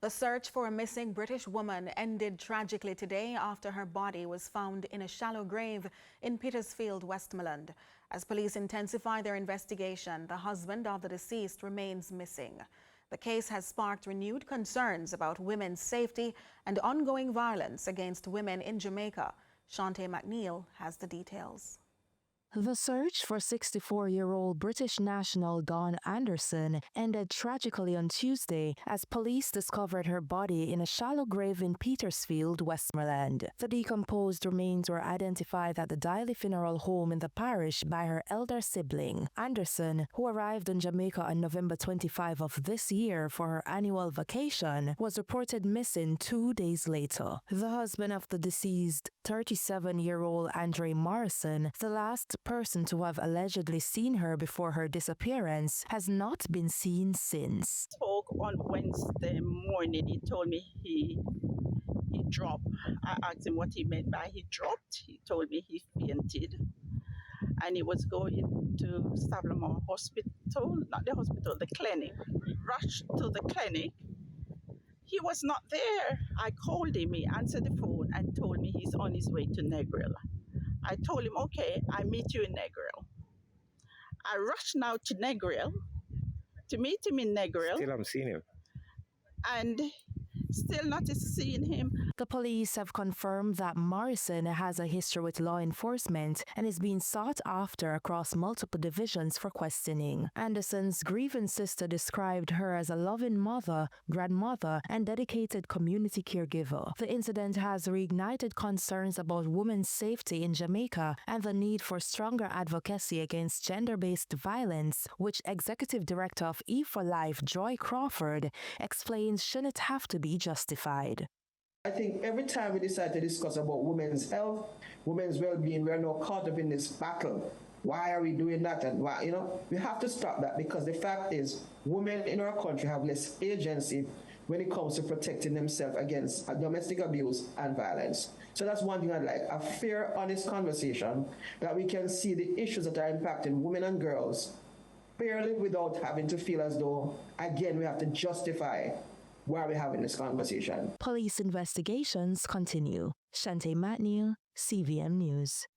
The search for a missing British woman ended tragically today after her body was found in a shallow grave in Petersfield, Westmoreland. As police intensify their investigation, the husband of the deceased remains missing. The case has sparked renewed concerns about women's safety and ongoing violence against women in Jamaica. Chantae McNeil has the details. The search for 64-year-old British national Dawn Anderson ended tragically on Tuesday as police discovered her body in a shallow grave in Petersfield, Westmoreland. The decomposed remains were identified at the Daily Funeral Home in the parish by her elder sibling. Anderson, who arrived in Jamaica on November 25 of this year for her annual vacation, was reported missing 2 days later. The husband of the deceased, 37-year-old Andre Morrison, the last person to have allegedly seen her before her disappearance, has not been seen since. Spoke on Wednesday morning. He told me he dropped. I asked him what he meant by he dropped. He told me he fainted and he was going to Savlamore Hospital, not the hospital, the clinic. Rushed to the clinic. He was not there. I called him, he answered the phone and told me he's on his way to McNeil. I told him, okay, I meet you in McNeil. I rushed now to McNeil to meet him in McNeil. Still haven't seen him. And still not seeing him. The police have confirmed that Morrison has a history with law enforcement and is being sought after across multiple divisions for questioning. Anderson's grieving sister described her as a loving mother, grandmother, and dedicated community caregiver. The incident has reignited concerns about women's safety in Jamaica and the need for stronger advocacy against gender-based violence, which Executive Director of E4Life, Joy Crawford, explains shouldn't have to be justified. I think every time we decide to discuss about women's health, women's well-being, we're now caught up in this battle. Why are we doing that? And why, we have to stop that, because the fact is women in our country have less agency when it comes to protecting themselves against domestic abuse and violence. So that's one thing I'd like, a fair, honest conversation that we can see the issues that are impacting women and girls fairly without having to feel as though, again, we have to justify why we're having this conversation. Police investigations continue. Chantae McNeil, CVM News.